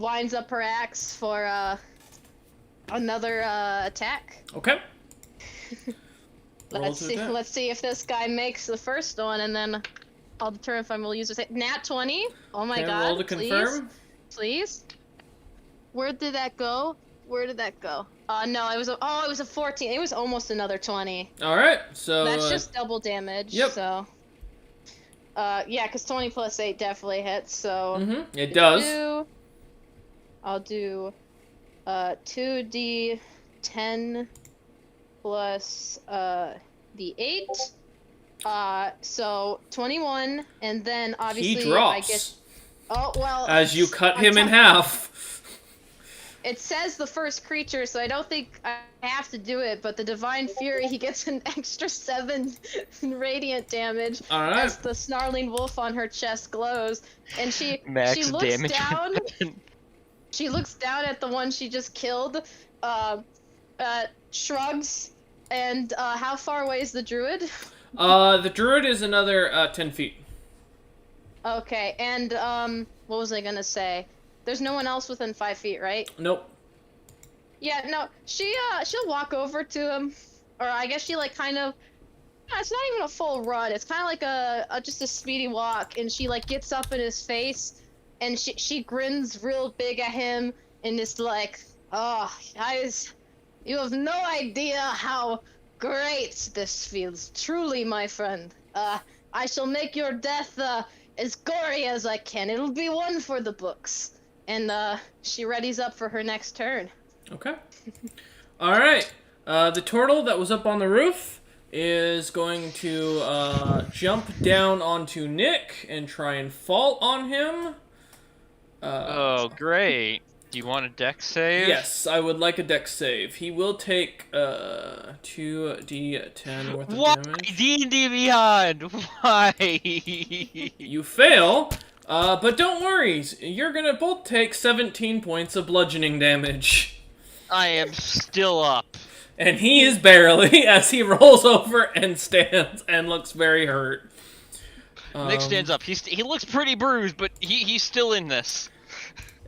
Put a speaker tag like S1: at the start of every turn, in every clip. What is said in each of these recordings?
S1: winds up her axe for another attack.
S2: Okay.
S1: Let's see if this guy makes the first one, and then I'll determine if I'm gonna use it. Nat 20. Oh my god!
S2: Roll to confirm.
S1: Please. Where did that go? Where did that go? No, it was a 14. It was almost another 20.
S2: All right, so
S1: that's just double damage.
S2: Yep.
S1: So. Yeah, because 20 plus 8 definitely hits. So.
S2: It does.
S1: I'll do 2d10 plus the 8. So 21, and then obviously
S2: he drops.
S1: I get. Oh well.
S2: As you cut him in half.
S1: It says the first creature, so I don't think I have to do it. But the Divine Fury, he gets an extra 7 radiant damage as the snarling wolf on her chest glows, and she looks down. She looks down at the one she just killed, shrugs, and how far away is the druid?
S2: The druid is another 10 feet.
S1: Okay, and what was I gonna say? There's no one else within 5 feet, right?
S2: Nope.
S1: Yeah, no. She'll walk over to him, or I guess she like kind of. It's not even a full run. It's kind of like just a speedy walk, and she like gets up in his face, and she grins real big at him, and is like, "Oh, guys, you have no idea how great this feels. Truly, my friend. I shall make your death as gory as I can. It'll be one for the books." And she readies up for her next turn.
S2: Okay. All right. The turtle that was up on the roof is going to jump down onto Nick and try and fall on him.
S3: Oh, great. Do you want a dex save?
S2: Yes, I would like a dex save. He will take 2d10 worth of damage.
S3: D&D Beyond? Why?
S2: You fail, but don't worry. You're going to both take 17 points of bludgeoning damage.
S3: I am still up.
S2: And he is barely, as he rolls over and stands and looks very hurt.
S3: Nick stands up. He looks pretty bruised, but he's still in this.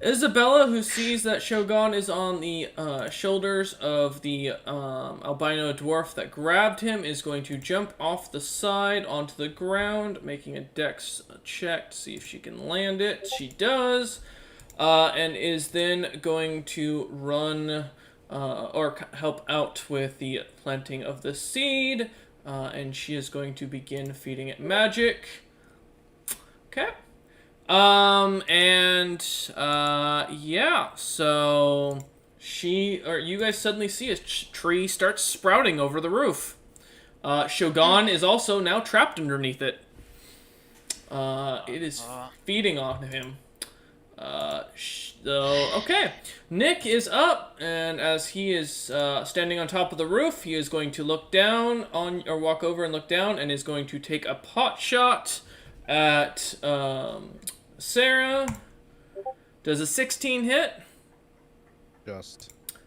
S2: Isabella, who sees that Shogun is on the shoulders of the albino dwarf that grabbed him, is going to jump off the side onto the ground, making a dex check to see if she can land it. She does, and is then going to run or help out with the planting of the seed, and she is going to begin feeding it magic. Okay. Yeah, so you guys suddenly see a tree starts sprouting over the roof. Shogun is also now trapped underneath it. It is feeding on him. Okay. Nick is up, and as he is standing on top of the roof, he is going to look down or walk over and look down, and is going to take a pot shot at Sarah. Does a 16 hit?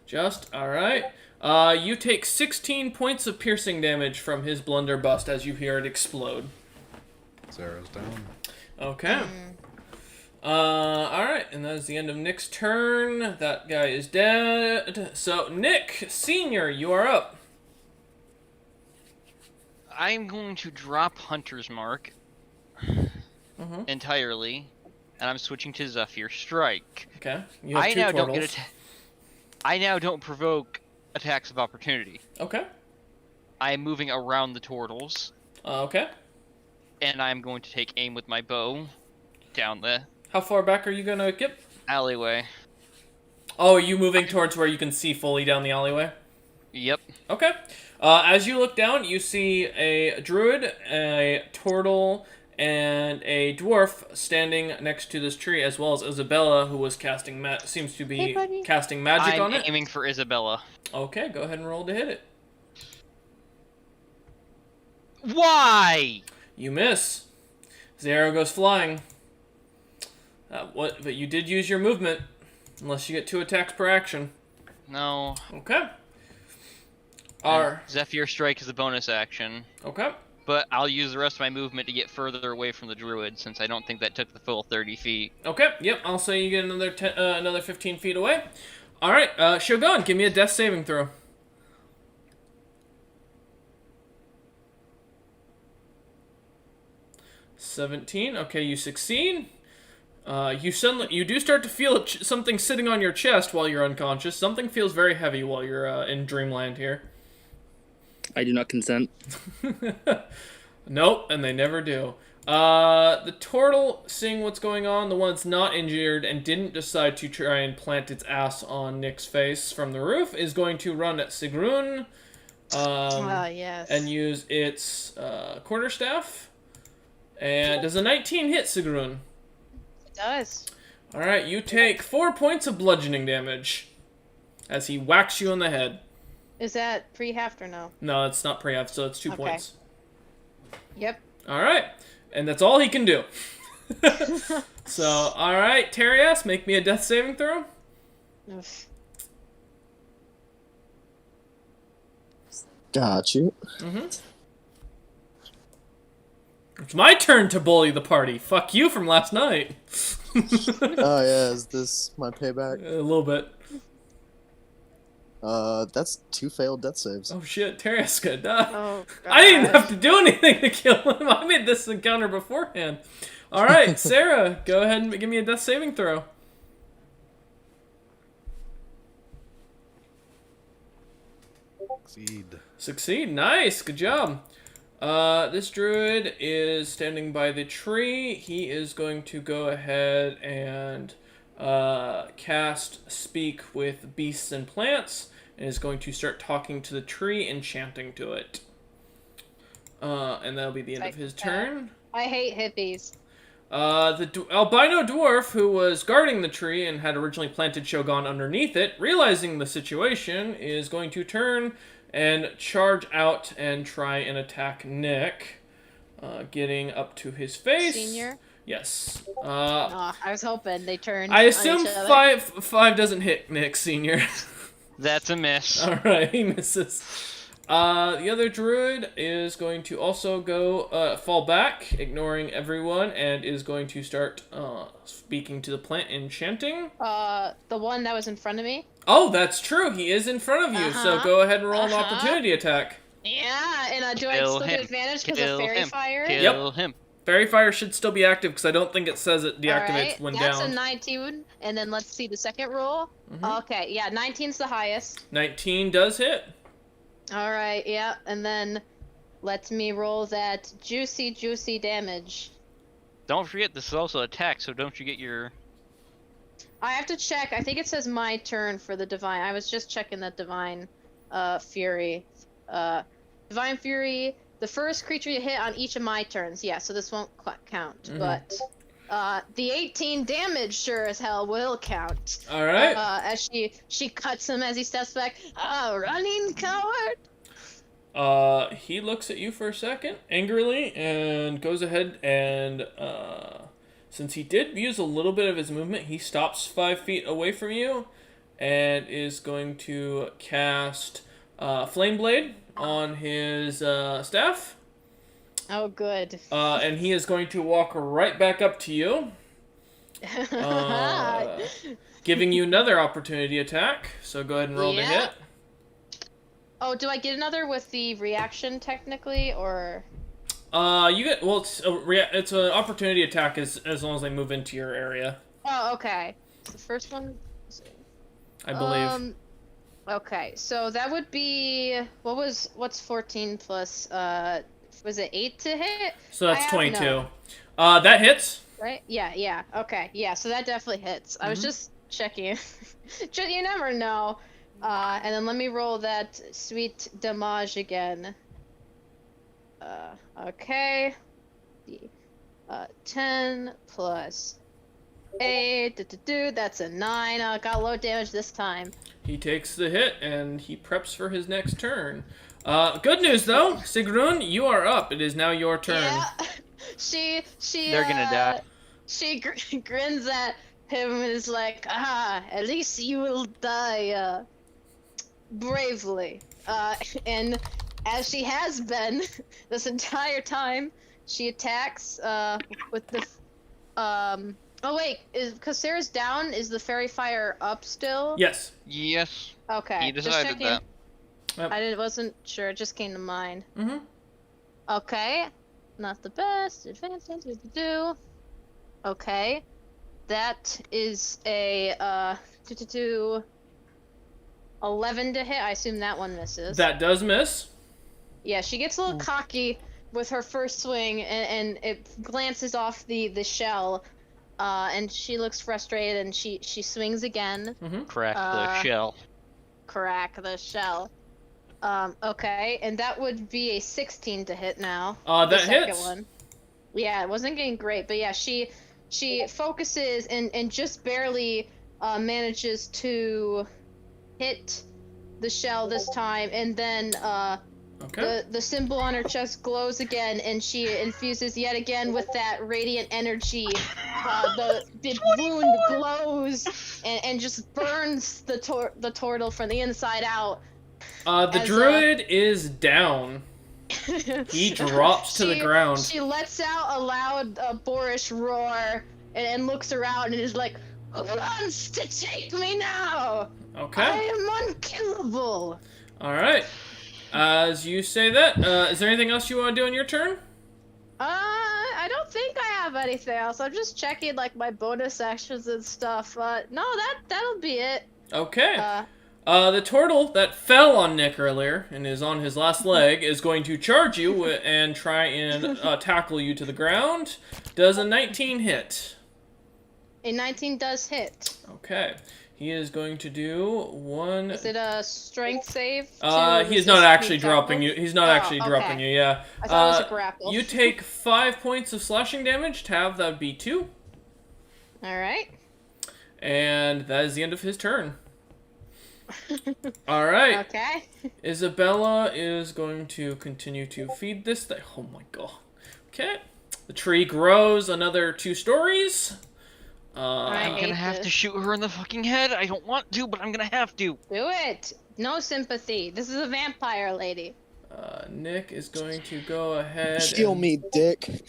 S2: Just, alright. You take 16 points of piercing damage from his blunderbuss as you hear it explode.
S4: Sarah's down.
S2: Okay. Alright, and that is the end of Nick's turn. That guy is dead. So, Nick, Senior, you are up.
S3: I'm going to drop Hunter's Mark entirely, and I'm switching to Zephyr Strike.
S2: Okay. You have two turtles.
S3: I now don't provoke attacks of opportunity.
S2: Okay.
S3: I am moving around the turtles.
S2: Okay.
S3: And I'm going to take aim with my bow down the...
S2: How far back are you going to get?
S3: Alleyway.
S2: Oh, are you moving towards where you can see fully down the alleyway?
S3: Yep.
S2: Okay. As you look down, you see a druid, a turtle, and a dwarf standing next to this tree, as well as Isabella, who was casting seems to be casting magic on it.
S3: I'm aiming for Isabella.
S2: Okay, go ahead and roll to hit it.
S3: Why?
S2: You miss. The arrow goes flying. But you did use your movement, unless you get 2 attacks per action.
S3: No.
S2: Okay.
S3: Zephyr Strike is a bonus action.
S2: Okay.
S3: but I'll use the rest of my movement to get further away from the druid, since I don't think that took the full 30 feet.
S2: Okay, yep, I'll say you get another 15 feet away. Alright, Shogun, give me a death saving throw. $17, okay, you succeed. You do start to feel something sitting on your chest while you're unconscious. Something feels very heavy while you're in dreamland here.
S5: I do not consent.
S2: Nope, and they never do. The turtle, seeing what's going on, the one that's not injured and didn't decide to try and plant its ass on Nick's face from the roof, is going to run at Sigrun.
S1: Yes.
S2: And use its quarterstaff. And does a 19 hit, Sigrun?
S1: It does.
S2: Alright, you take 4 points of bludgeoning damage as he whacks you on the head.
S1: Is that pre-halved or no?
S2: No, it's not pre-half, so it's 2 points.
S1: Yep.
S2: Alright, and that's all he can do. So, alright, Terias, make me a death saving throw.
S1: Oof.
S6: Got you.
S2: It's my turn to bully the party. Fuck you from last night.
S6: Oh yeah, is this my payback?
S2: A little bit.
S6: That's 2 failed death saves.
S2: Oh shit, Terias gonna die.
S1: Oh,
S2: I didn't
S1: gosh.
S2: have to do anything to kill him. I made this encounter beforehand. Alright, Sarah, go ahead and give me a death saving throw. Succeed. Nice. Good job. This druid is standing by the tree. He is going to go ahead and cast Speak with Beasts and Plants, and is going to start talking to the tree and chanting to it. And that'll be the end of his turn.
S1: I hate hippies.
S2: The albino dwarf who was guarding the tree and had originally planted Shogun underneath it, realizing the situation, is going to turn and charge out and try and attack Nick, getting up to his face.
S1: Senior?
S2: Yes.
S1: I was hoping they turned.
S2: I assume
S1: on each other.
S2: five doesn't hit Nick Senior.
S3: That's a miss.
S2: All right, he misses. The other druid is going to also go fall back, ignoring everyone, and is going to start speaking to the plant and chanting.
S1: The one that was in front of me.
S2: Oh, that's true. He is in front of you, so go ahead and roll an opportunity attack.
S1: Yeah, and do I
S3: Kill
S1: still
S3: him.
S1: get advantage because
S3: Kill
S1: of fairy
S3: him.
S1: fire?
S3: Kill him.
S2: Fairy Fire should still be active because I don't think it says it deactivates
S1: Alright,
S2: when
S1: that's
S2: down.
S1: a 19, and then let's see the second roll. Okay, yeah, 19's the highest.
S2: 19 does hit.
S1: Alright, yeah, and then let me roll that juicy damage.
S3: Don't forget, this is also attack, so don't you get your...
S1: I have to check. I think it says my turn for the divine. I was just checking that divine fury. Divine fury, the first creature you hit on each of my turns. Yeah, so this won't count. But the 18 damage sure as hell will count.
S2: All right.
S1: As she cuts him as he steps back. Oh, running coward!
S2: He looks at you for a second angrily and goes ahead and since he did use a little bit of his movement, he stops 5 feet away from you and is going to cast Flame Blade on his staff.
S1: Oh, good.
S2: And he is going to walk right back up to you, giving you another opportunity attack. So go ahead and roll to hit.
S1: Oh, do I get another with the reaction technically, or?
S2: You get it's an opportunity attack as long as they move into your area.
S1: Oh, okay. So the first one.
S2: I believe.
S1: Okay, so that would be what's 14 plus? Was it 8 to hit?
S2: So that's 22.
S1: No.
S2: That hits.
S1: Right? Yeah. Okay, yeah. So that definitely hits. I was just checking. You never know. And then let me roll that sweet damage again. Okay. 10 plus 8. That's a 9. Got low damage this time.
S2: He takes the hit and he preps for his next turn. Good news though, Sigrun, you are up. It is now your turn.
S1: Yeah. She.
S3: They're gonna die.
S1: She grins at him and is like, at least you will die, bravely. And as she has been this entire time, she attacks with the Oh wait, because Sarah's down, is the fairy fire up still?
S2: Yes.
S3: Yes.
S1: Okay.
S3: He
S1: just
S3: decided
S1: checking.
S3: that.
S2: Yep.
S1: Wasn't sure. It just came to mind.
S2: Mm-hmm.
S1: Okay. Not the best. Advanced to do. Okay. That is a 11 to hit. I assume that one misses.
S2: That does miss.
S1: Yeah, she gets a little cocky with her first swing, and it glances off the shell, and she looks frustrated, and she swings again.
S2: Mm-hmm.
S3: Crack the shell.
S1: Crack the shell. Okay, and that would be a 16 to hit now.
S2: That
S1: the second
S2: hits.
S1: one. Yeah, it wasn't getting great, but yeah, she focuses and just barely manages to hit the shell this time, and then
S2: Okay.
S1: the symbol on her chest glows again, and she infuses yet again with that radiant energy. The wound glows and just burns the turtle from the inside out.
S2: The druid is down. He drops to the ground.
S1: She lets out a loud boorish roar and looks around and is like, "Who wants to take me now?
S2: Okay.
S1: I am unkillable."
S2: All right. As you say that, is there anything else you want to do on your turn?
S1: I don't think I have anything else. I'm just checking like my bonus actions and stuff. No, that'll be it.
S2: Okay. The turtle that fell on Nick earlier and is on his last leg is going to charge you and try and tackle you to the ground. Does a 19 hit?
S1: A 19 does hit.
S2: Okay. He is going to do one.
S1: Is it a strength save?
S2: He is not actually dropping you. He's not actually
S1: okay.
S2: dropping you. Yeah.
S1: I thought it was a grapple.
S2: You take 5 points of slashing damage. Tav, that would be 2.
S1: All right.
S2: And that is the end of his turn. All right.
S1: Okay.
S2: Isabella is going to continue to feed this thing. Oh my god. Okay. The tree grows another 2 stories.
S3: I'm gonna have to shoot her in the fucking head. I don't want to, but I'm gonna have to.
S1: Do it. No sympathy. This is a vampire lady.
S2: Nick is going to go ahead.
S6: Steal
S2: and
S6: me, dick.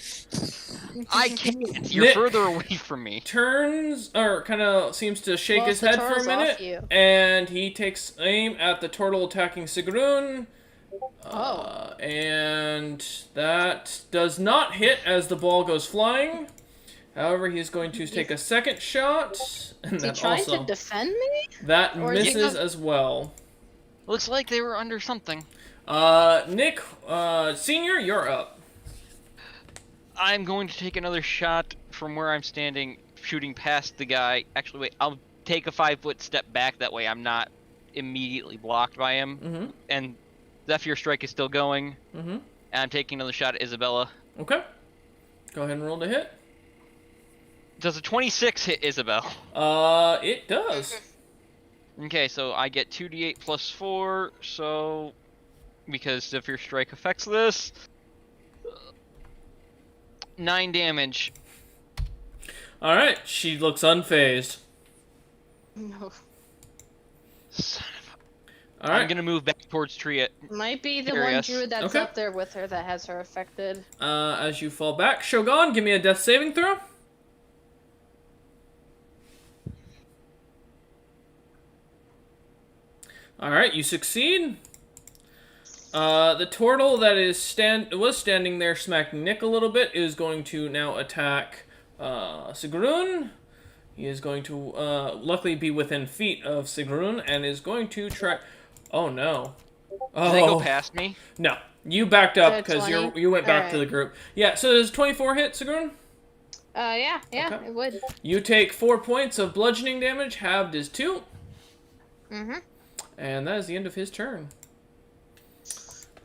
S3: I can't. You're
S2: Nick
S3: further away from me.
S2: turns, or kind of seems to shake
S1: Well,
S2: his
S1: the
S2: head for a
S1: turtle's off
S2: minute,
S1: you.
S2: and he takes aim at the turtle attacking Sigrun.
S1: Oh.
S2: And that does not hit as the ball goes flying. However, he's going to take a second shot, and
S1: Is he
S2: that
S1: trying
S2: also
S1: to defend me?
S2: that
S1: or is he
S2: misses
S1: go-
S2: as well.
S3: Looks like they were under something.
S2: Nick, Senior, you're up.
S3: I'm going to take another shot from where I'm standing, shooting past the guy. Actually, wait, I'll take a 5-foot step back. That way I'm not immediately blocked by him.
S2: Mm-hmm.
S3: And Zephyr Strike is still going.
S2: Mm-hmm.
S3: And I'm taking another shot at Isabella.
S2: Okay. Go ahead and roll to hit.
S3: Does a 26 hit Isabel?
S2: It does.
S3: Okay, so I get 2d8 plus 4, so... Because Zephyr Strike affects this... 9 damage.
S2: Alright, she looks unfazed.
S1: No.
S3: Son of a...
S2: Alright.
S3: I'm gonna move back towards Tria.
S1: Might be the
S3: Curious.
S1: one druid that's
S2: Okay.
S1: up there with her that has her affected.
S2: As you fall back, Shogun, give me a death saving throw. Alright, you succeed. The turtle that was standing there smacking Nick a little bit is going to now attack Sigrun. He is going to luckily be within feet of Sigrun and is going to try... Oh no.
S3: Did they go past me?
S2: No. You backed up
S1: Good,
S2: because
S1: 20?
S2: you went back to
S1: Alright.
S2: the group. Yeah, so does 24 hit, Sigrun?
S1: Yeah,
S2: Okay.
S1: it would.
S2: You take 4 points of bludgeoning damage, halved is 2.
S1: Mm-hmm.
S2: And that is the end of his turn.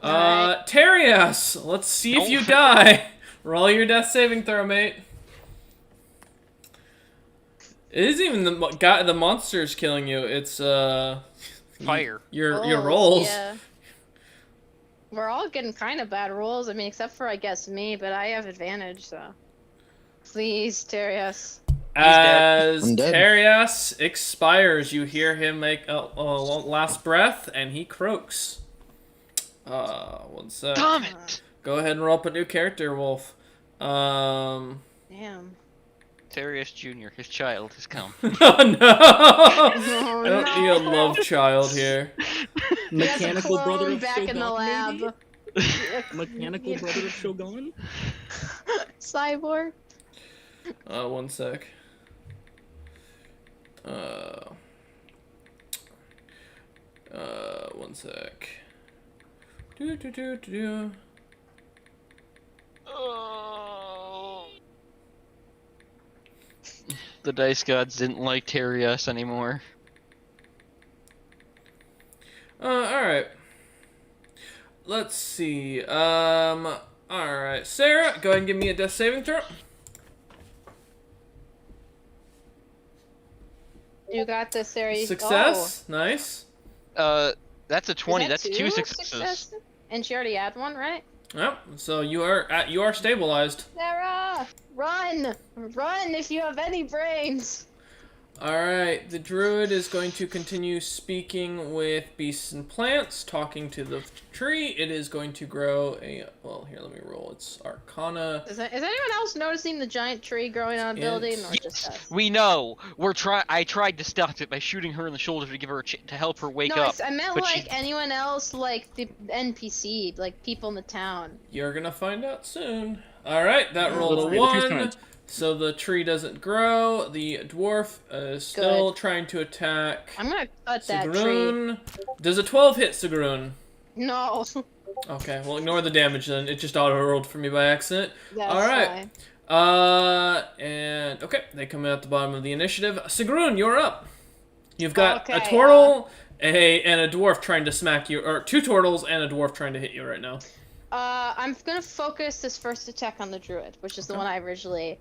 S1: Alright.
S2: Terias, let's see if you
S3: Don't-
S2: die. Roll your death saving throw, mate. It isn't even the monsters killing you. It's
S3: Fire.
S2: your rolls.
S1: Yeah. We're all getting kind of bad rolls. I mean, except for I guess me, but I have advantage, so. Please, Terias.
S2: As
S6: I'm dead.
S2: Terias expires, you hear him make a last breath, and he croaks. One sec.
S3: Damn it!
S2: Go ahead and roll up a new character, Wolf.
S1: Damn.
S3: Terius Jr., his child, has come.
S2: Oh no!
S1: Oh,
S2: I don't need a love child here.
S5: Mechanical brother of
S1: back in the lab.
S5: Shogun, maybe? Mechanical brother of Shogun?
S1: Cyborg.
S2: One sec. One sec. Do.
S3: Oh. The dice gods didn't like Terius anymore.
S2: Alright. Let's see. Alright. Sarah, go ahead and give me a death saving throw.
S1: You got this, Sarah.
S2: Success. Nice.
S3: That's a 20.
S1: Is that
S3: That's two
S1: successes?
S3: successes.
S1: And she already had one, right?
S2: Yep. So you are stabilized.
S1: Sarah, run! Run if you have any brains.
S2: Alright, the druid is going to continue speaking with beasts and plants, talking to the tree. It is going to grow a... Well, here, let me roll. It's Arcana.
S1: Is anyone else noticing the giant tree growing on a building, or just us?
S3: We know. I tried to stop it by shooting her in the shoulder to give her to help her wake
S1: No,
S3: up.
S1: I meant
S3: but
S1: like anyone else, like the NPC, like people in the town.
S2: You're going to find out soon. Alright, that rolled a
S5: Okay, the tree's
S2: 1.
S5: coming.
S2: So the tree doesn't grow. The dwarf is still trying to attack
S1: I'm gonna cut that tree.
S2: Sigrun. Does a 12 hit Sigrun?
S1: No.
S2: Okay, well ignore the damage then. It just auto-rolled for me by accident.
S1: That's
S2: Alright.
S1: fine.
S2: And okay, they come in at the bottom of the initiative. Sigrun, you're up. You've got a
S1: Okay,
S2: turtle, and a dwarf trying to smack you, or 2 turtles and a dwarf trying to hit you right now.
S1: I'm gonna focus this first attack on the druid, which is the one I originally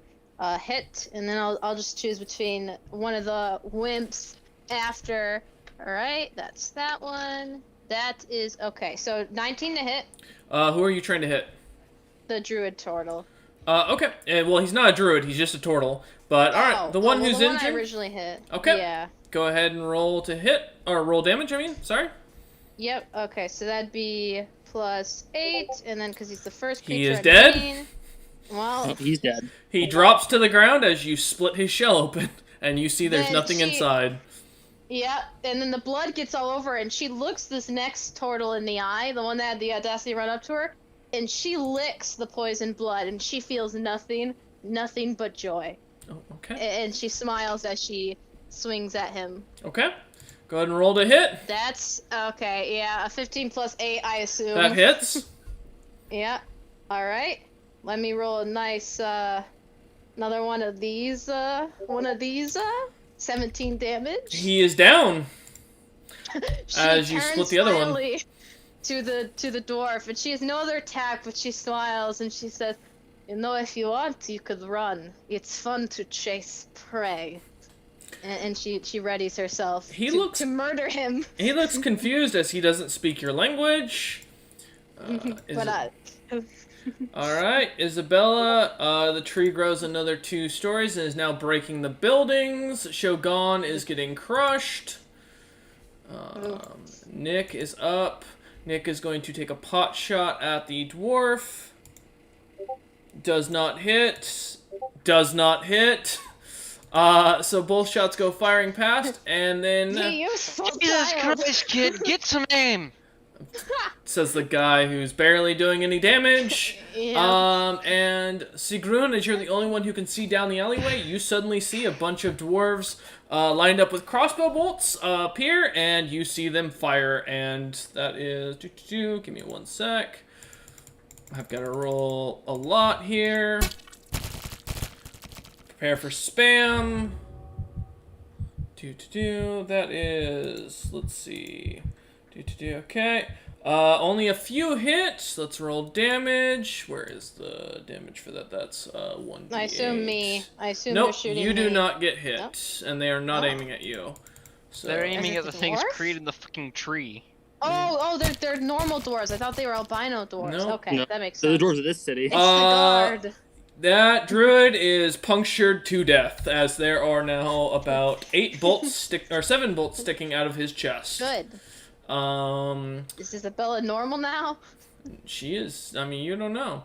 S1: hit, and then I'll just choose between one of the wimps after. All right, that's that one. That is okay. So 19 to hit
S2: Who are you trying to hit?
S1: the druid turtle.
S2: Okay. Well, he's not a druid. He's just a turtle. But all right, the one who's
S1: the one
S2: injured.
S1: I originally hit.
S2: Okay.
S1: Yeah.
S2: Go ahead and roll to hit, or roll damage. I mean, sorry.
S1: Yep. Okay, so that'd be +8, and then because he's the first creature.
S2: He is
S1: I'm
S2: dead?
S1: hitting- Well,
S5: Oh, he's dead.
S2: He drops to the ground as you split his shell open, and you see there's
S1: Then
S2: nothing
S1: she-
S2: inside.
S1: yeah, and then the blood gets all over, and she looks this next turtle in the eye, the one that had the audacity to run up to her, and she licks the poison blood, and she feels nothing but joy.
S2: Oh, okay.
S1: And she smiles as she swings at him.
S2: Okay. Go ahead and roll to hit.
S1: That's okay. Yeah, a 15 + 8, I assume.
S2: That hits.
S1: Yeah. All right. Let me roll a nice another one of these. 17 damage.
S2: He is down.
S1: She
S2: as you
S1: turns
S2: split the other one.
S1: finally to the dwarf, and she has no other attack, but she smiles and she says, "You know, if you want, you could run. It's fun to chase prey." And she readies herself to murder him.
S2: He looks confused as he doesn't speak your language. Alright, Isabella, the tree grows another 2 stories and is now breaking the buildings. Shogun is getting crushed. Nick is up. Nick is going to take a pot shot at the dwarf. Does not hit. Does not hit. So both shots go firing past, and then...
S1: You useful
S3: Jesus
S1: child.
S3: Christ, kid, get some aim!
S2: Says the guy who's barely doing any damage.
S1: Yeah.
S2: And Sigrun, as you're the only one who can see down the alleyway, you suddenly see a bunch of dwarves lined up with crossbow bolts appear, and you see them fire, and that is... Give me 1 sec. I've got to roll a lot here. Prepare for spam. That is... Let's see... Okay. Only a few hits. Let's roll damage. Where is the damage for that? That's 1d8.
S1: I assume me. I assume
S2: Nope,
S1: they're shooting
S2: you do
S1: me.
S2: not get hit,
S1: Nope.
S2: and they are not
S1: Oh.
S2: aiming at you. So
S3: They're
S1: Is
S3: aiming
S1: it
S3: at the
S1: the
S3: things
S1: dwarf?
S3: created in the fucking tree.
S1: Oh, they're normal dwarves. I thought they were albino dwarves.
S2: No.
S1: Okay,
S5: No.
S1: that makes
S5: So
S1: sense.
S5: the dwarves of this city.
S1: It's the guard.
S2: that druid is punctured to death, as there are now about 7 bolts sticking out of his chest.
S1: Good. Is Isabella normal now?
S2: She is. I mean, you don't know.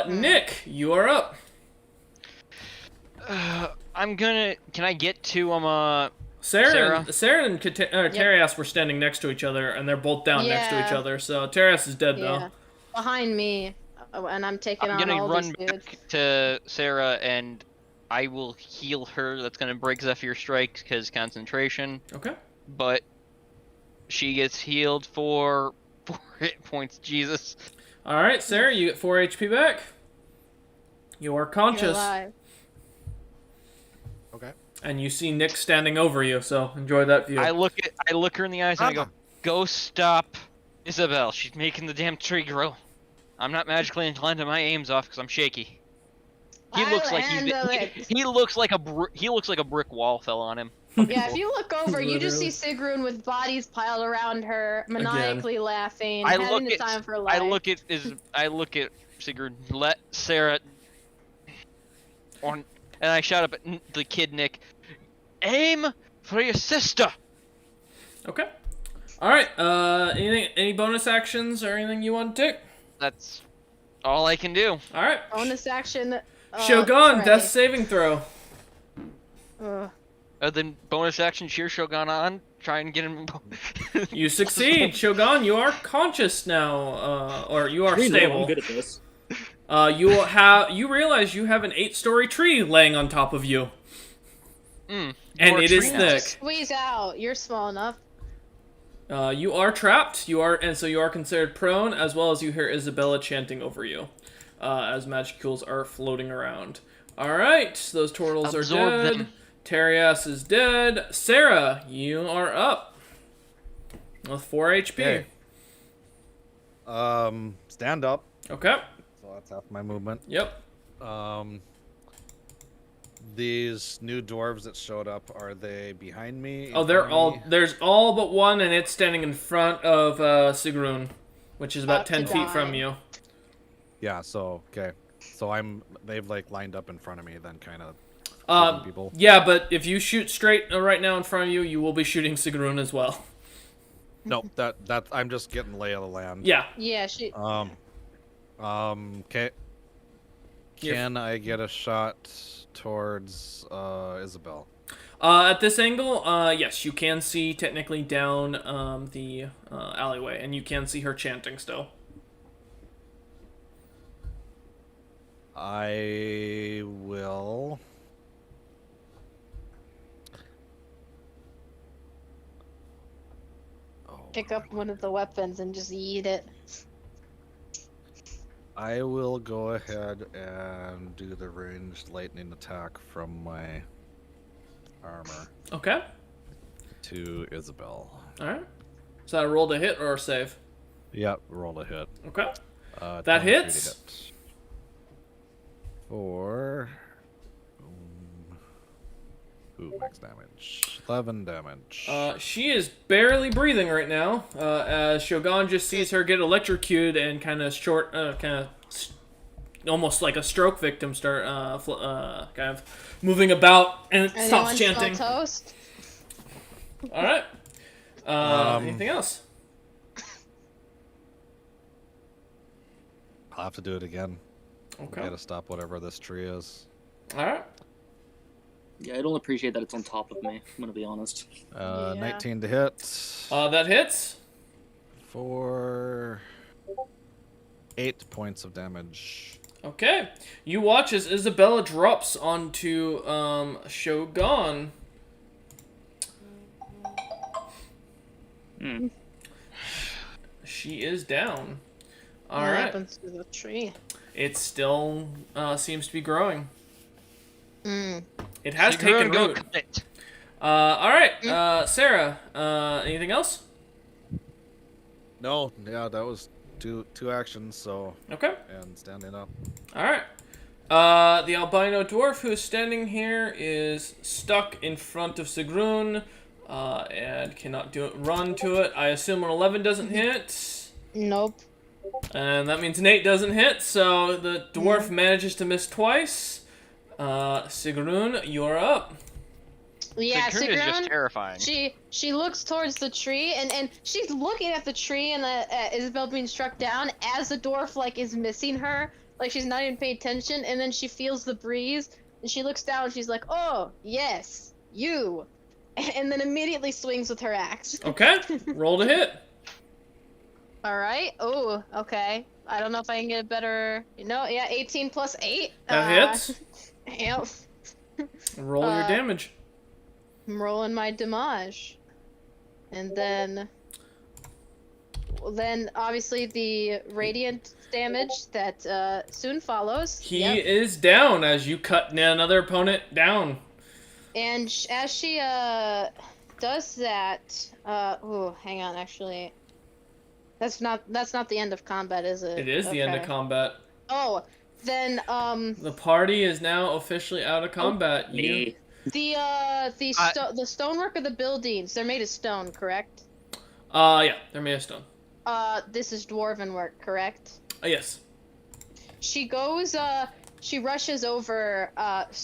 S2: Nick, you are up.
S3: I'm gonna. Can I get to
S2: Sarah
S3: Sarah?
S2: and Terias were standing next to each other, and they're both down next to each
S1: Yeah.
S2: other. So Terias is dead
S1: Yeah.
S2: though.
S1: Behind me. And I'm taking
S3: I'm
S1: on
S3: gonna
S1: all
S3: run
S1: these dudes.
S3: back to Sarah and I will heal her. That's gonna break Zephyr Strike because concentration.
S2: Okay.
S3: But she gets healed for 4 hit points. Jesus.
S2: All right, Sarah, you get 4 HP back. You are
S1: You're
S2: conscious,
S1: alive.
S4: Okay.
S2: and you see Nick standing over you. So enjoy that view.
S3: I look her in the eyes and I go, "Go stop Isabel. She's making the damn tree grow. I'm not magically inclined and my aim's off because I'm shaky." He looks like he looks like a brick wall fell on him.
S1: Yeah, if you look over, you just see
S5: Literally.
S1: Sigrun with bodies piled around her, maniacally laughing,
S3: I
S1: having
S3: look
S1: the
S3: at
S1: time for life.
S3: I look at Sigurd. Let Sarah on, and I shout up at the kid Nick. Aim for your sister.
S2: Okay. All right. Any bonus actions or anything you want to take?
S3: That's all I can do.
S2: All right.
S1: Bonus action.
S2: Shogun,
S1: pray.
S2: death saving throw.
S1: Ugh.
S3: Then bonus action, cheer Shogun on. Try and get him.
S2: You succeed, Shogun. You are conscious now, or you are
S5: We know I'm
S2: stable.
S5: good at this.
S2: You realize you have an 8-story tree laying on top of you, and
S3: More
S2: it is
S3: tree
S2: thick.
S1: Just squeeze out. You're small enough.
S2: You are trapped. And so you are considered prone, as well as you hear Isabella chanting over you, as magicules are floating around. All right, those turtles
S3: Absorb
S2: are dead.
S3: them.
S2: Terias is dead. Sarah, you are up with 4 HP.
S4: Okay. Stand up.
S2: Okay.
S4: So that's half my movement.
S2: Yep.
S4: These new dwarves that showed up, are they behind me?
S2: Oh,
S4: in
S2: they're
S4: front of
S2: all.
S4: me?
S2: There's all but one, and it's standing in front of Sigrun, which is about
S1: About to
S2: 10 feet from
S1: die.
S2: you.
S4: Yeah. So okay. So they've like lined up in front of me, then kind of. People.
S2: Yeah, but if you shoot straight right now in front of you, you will be shooting Sigrun as well.
S4: No, that I'm just getting lay of the land.
S2: Yeah.
S1: Yeah, she.
S4: Okay. Can I get a shot towards Isabel?
S2: At this angle, yes, you can see technically down the alleyway, and you can see her chanting still.
S4: I will.
S1: Pick up one of the weapons and just eat it.
S4: I will go ahead and do the ranged lightning attack from my armor
S2: Okay.
S4: to Isabel.
S2: All right. Is that a roll to hit or a save?
S4: Yep, roll a hit.
S2: Okay. That
S4: 23 to
S2: hits.
S4: hit. For max damage. 11 damage.
S2: She is barely breathing right now, as Shogun just sees her get electrocuted and kind of almost like a stroke victim start kind of moving about, and it stops
S1: Anyone
S2: chanting.
S1: smell toast?
S2: All right. Anything else?
S4: I'll have to do it again.
S2: Okay.
S4: Gotta stop whatever this tree is.
S2: All right.
S5: Yeah, I don't appreciate that it's on top of me. I'm gonna be honest.
S1: Yeah.
S4: 19 to hit.
S2: That hits.
S4: For 8 points of damage.
S2: Okay. You watch as Isabella drops onto Shogun. She is down. All
S1: What
S2: right.
S1: happens to the tree?
S2: It still seems to be growing.
S1: Mm.
S2: It has
S3: You go
S2: taken
S3: and go
S2: root.
S3: cut it.
S2: All right. Sarah, anything else?
S4: No, yeah, that was two actions, so.
S2: Okay.
S4: And standing up.
S2: All right. The albino dwarf who is standing here is stuck in front of Sigrun, and cannot run to it. I assume an 11 doesn't hit,
S1: Nope.
S2: and that means an 8 doesn't hit. So the dwarf manages to miss twice. Sigrun, you're up.
S1: Yeah,
S3: the tree is just
S1: Sigrun,
S3: terrifying.
S1: she looks towards the tree and she's looking at the tree and Isabel being struck down as the dwarf like is missing her, like she's not even paying attention, and then she feels the breeze and she looks down and she's like, oh yes, you, and then immediately swings with her axe.
S2: Okay, roll to hit.
S1: All right. Oh, okay. I don't know if I can get a better. No, yeah, 18 plus 8.
S2: That hits.
S1: Yep.
S2: Roll your damage.
S1: I'm rolling my damage, and then obviously the radiant damage that soon follows.
S2: He
S1: Yep.
S2: is down as you cut another opponent down.
S1: And as she does that, oh, hang on, actually, that's not the end of combat, is it?
S2: It is the end of combat.
S1: Oh, then
S2: The party is now officially out of combat.
S5: Me.
S1: the stonework of the buildings, they're made of stone, correct?
S2: Yeah, they're made of stone.
S1: This is dwarven work, correct?
S2: Yes.
S1: She goes, she rushes over,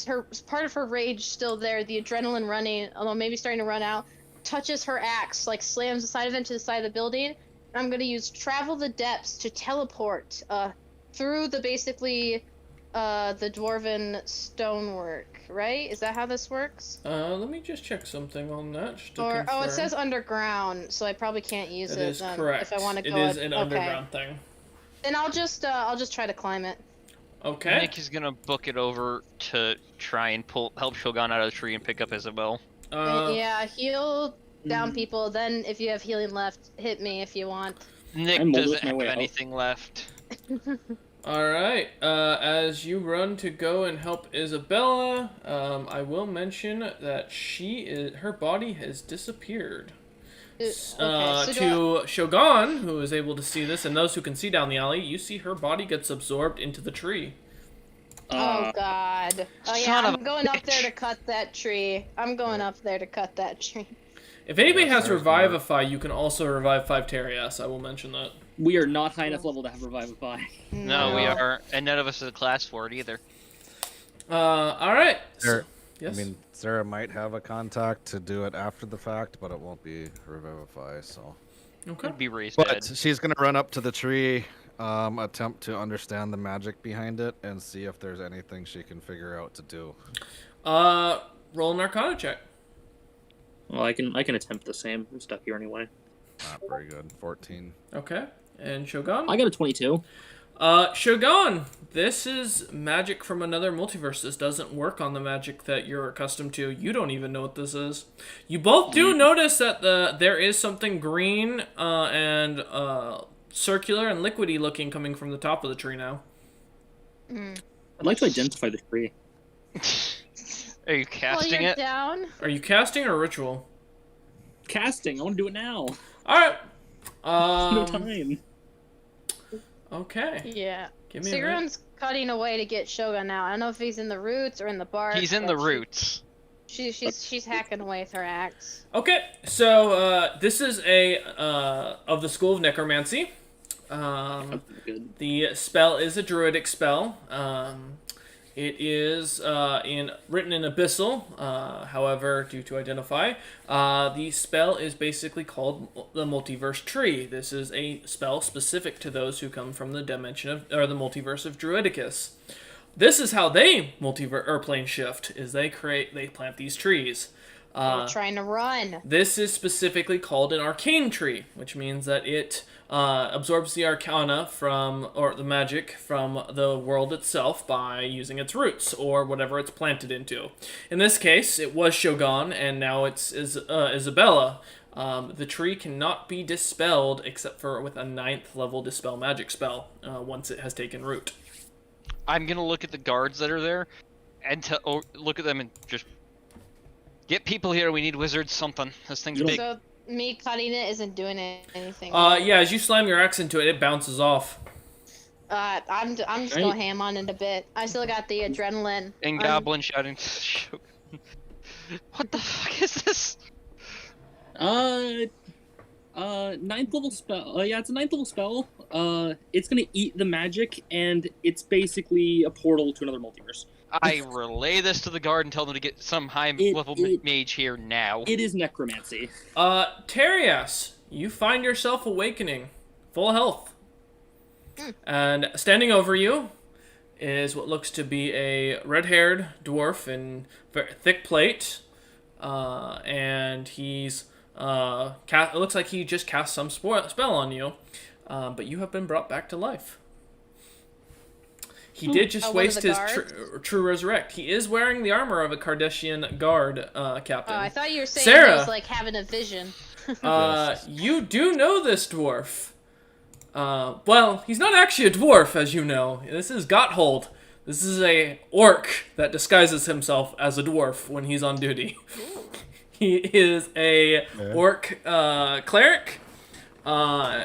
S1: her part of her rage still there, the adrenaline running, although maybe starting to run out, touches her axe, like slams the side of it to the side of the building. I'm gonna use travel the depths to teleport, through the basically, the dwarven stonework, right? Is that how this works?
S2: Let me just check something on that. Just to
S1: Or
S2: confirm.
S1: oh, it says underground, so I probably can't use it.
S2: That is correct.
S1: If I want to go.
S2: It is an underground thing.
S1: Then I'll just try to climb it.
S2: Okay.
S3: Nick is gonna book it over to try and help Shogun out of the tree and pick up Isabel.
S1: Yeah, heal down people. Then if you have healing left, hit me if you want.
S3: Nick
S5: I'm
S3: doesn't
S5: almost my
S3: have
S5: way up.
S3: anything left.
S2: All right. As you run to go and help Isabella, I will mention that her body has disappeared.
S1: Okay,
S2: To Shogun, who is able to see this, and those who can see down the alley, you see her body gets absorbed into the tree.
S1: Oh God! Oh yeah,
S3: Son of
S1: I'm going up there to cut that tree. I'm going up there to cut that tree.
S2: If anybody
S4: Yeah,
S2: has
S4: there's
S2: Revivify, you can also revive 5 Terias. I will mention that.
S5: We are not high enough level to have Revivify.
S3: No, we are, and none of us is a class for it either.
S2: All right.
S4: Sarah,
S2: Yes.
S4: I mean, Sarah might have a contact to do it after the fact, but it won't be Revivify, so.
S2: Okay.
S3: Could be raised
S4: But
S3: dead.
S4: she's gonna run up to the tree, attempt to understand the magic behind it, and see if there's anything she can figure out to do.
S2: Roll an Arcana check.
S5: Well, I can attempt the same. I'm stuck here anyway.
S4: Not very good. 14.
S2: Okay. And Shogun?
S5: I got a 22.
S2: Shogun, this is magic from another multiverse. This doesn't work on the magic that you're accustomed to. You don't even know what this is. You both do notice that there is something green and circular and liquidy looking coming from the top of the tree now.
S5: I'd like to identify the tree.
S3: Are you
S1: Well,
S3: casting
S1: you're
S3: it?
S1: down.
S2: Are you casting or ritual?
S5: Casting. I want to do it now.
S2: All right.
S5: No time.
S2: Okay.
S1: Yeah.
S2: Give me a minute.
S1: Sigrun's cutting away to get Shogun now. I don't know if he's in the roots or in the bark.
S3: He's in the
S1: but
S3: roots.
S1: She's hacking away with her axe.
S2: Okay, so this is a of the School of Necromancy.
S5: Good.
S2: The spell is a druidic spell. It is written in Abyssal. However, due to Identify, the spell is basically called the Multiverse Tree. This is a spell specific to those who come from the dimension of, or the multiverse of Druidicus. This is how they plane shift. Is they plant these trees.
S1: We're trying to run.
S2: This is specifically called an arcane tree, which means that it absorbs the arcana or the magic from the world itself by using its roots or whatever it's planted into. In this case, it was Shogun, and now it's Isabella. The tree cannot be dispelled except for with a 9th level dispel magic spell once it has taken root.
S3: I'm gonna look at the guards that are there, and look at them and just get people here. We need wizards. Something. This thing's big.
S1: So me cutting it isn't doing anything.
S2: Yeah, as you slam your axe into it, it bounces off.
S1: I'm just going ham on it a bit. I still got the adrenaline.
S3: And Goblin shouting, "What the fuck is this?"
S5: 9th level spell. Yeah, it's a 9th level spell. It's gonna eat the magic, and it's basically a portal to another multiverse.
S3: I relay this to the guard and tell them to get some high-level mage here now.
S5: It is necromancy.
S2: Terias, you find yourself awakening, full health. And standing over you is what looks to be a red-haired dwarf in very thick plate. And he's, it looks like he just cast some spell on you. But you have been brought back to life. He did just waste his true resurrect. He is wearing the armor of a Cardassian guard, captain.
S1: Oh, I thought you were saying
S2: Sarah,
S1: he was like having a vision.
S2: You do know this dwarf. Well, he's not actually a dwarf, as you know. This is Gotthold. This is a orc that disguises himself as a dwarf when he's on duty. He is a orc cleric.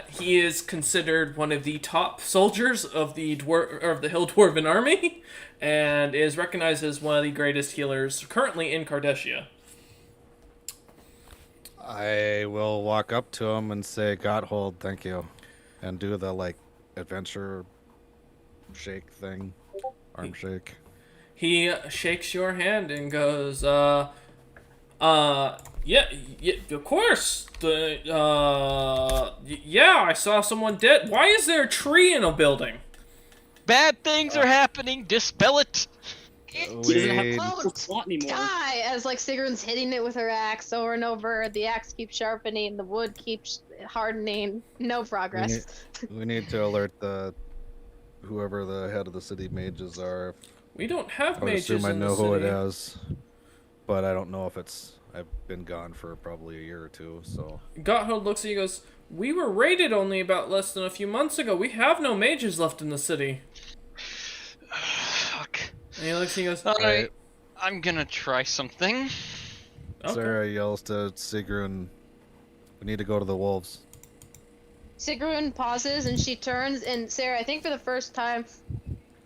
S2: He is considered one of the top soldiers of the Hill Dwarven Army, and is recognized as one of the greatest healers currently in Cardassia.
S4: I will walk up to him and say, "Gotthold, thank you," and do the adventure shake thing, arm shake.
S2: He shakes your hand and goes, yeah, of course. Yeah, I saw someone dead. Why is there a tree in a building?
S3: Bad things are happening. Dispel it.
S5: He doesn't have to plot anymore.
S1: Die! As Sigrun's hitting it with her axe over and over. The axe keeps sharpening. The wood keeps hardening. No progress.
S4: We need to alert whoever the head of the city mages are.
S2: We don't have
S4: I would
S2: mages
S4: assume I
S2: in
S4: know
S2: the
S4: who it
S2: city.
S4: is, but I don't know if it's. I've been gone for probably a year or two, so.
S2: Gotthold looks at you and goes, "We were raided only about less than a few months ago. We have no mages left in the city."
S3: Fuck.
S2: And he looks at you and goes,
S3: Alright, I'm gonna try something.
S2: Okay.
S4: Sarah yells to Sigrun, "We need to go to the wolves."
S1: Sigrun pauses and she turns, and Sarah, I think for the first time,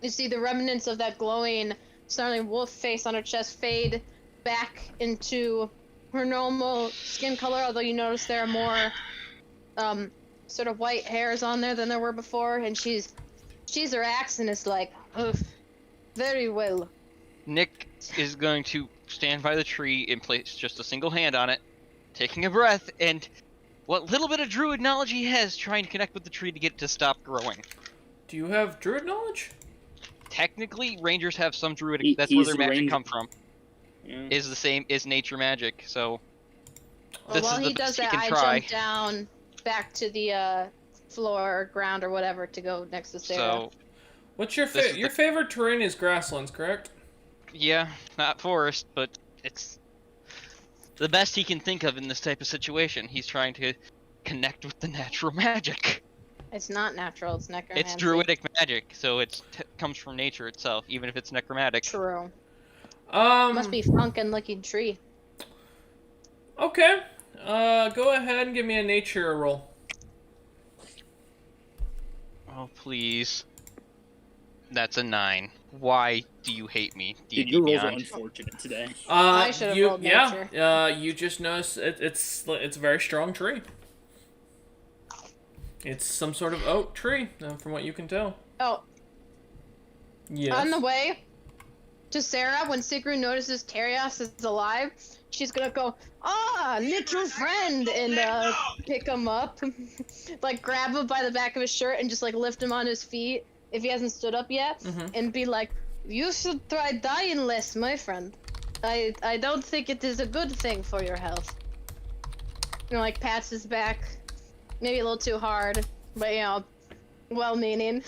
S1: you see the remnants of that glowing, snarling wolf face on her chest fade back into her normal skin color, although you notice there are more sort of white hairs on there than there were before, and she's her axe and is like, "Ugh, very well."
S3: Nick is going to stand by the tree and place just a single hand on it, taking a breath, and what little bit of druid knowledge he has, trying to connect with the tree to get it to stop growing.
S2: "Do you have druid knowledge?"
S3: Technically, rangers have some druidic. That's where their magic come from.
S5: Yeah.
S3: Is the same as nature magic. So
S1: Well,
S3: this
S1: while
S3: is the
S1: he does
S3: best he
S1: that,
S3: can
S1: I
S3: try.
S1: jump down back to the floor or ground or whatever to go next to Sarah.
S3: So
S2: What's your
S3: This is
S2: your favorite terrain is grasslands, correct?
S3: yeah, not forest, but it's the best he can think of in this type of situation. He's trying to connect with the natural magic.
S1: It's not natural, it's necromancy.
S3: It's druidic magic, so it comes from nature itself, even if it's necromantic.
S1: True. Must be funkin' looking tree.
S2: Okay. Go ahead and give me a nature roll.
S3: Oh, please. That's a 9. Why do you hate me?
S5: Dude, your rolls are unfortunate today.
S1: I should have rolled nature.
S2: You just notice it's a very strong tree. It's some sort of oak tree, from what you can tell.
S1: Oh,
S2: Yes.
S1: on the way to Sarah, when Sigrun notices Terias is alive, she's gonna go, "Ah, little friend," and pick him up, like grab him by the back of his shirt and just like lift him on his feet if he hasn't stood up yet, and be like, "You should try dying less, my friend. I don't think it is a good thing for your health." You know, like pats his back, maybe a little too hard, but well-meaning.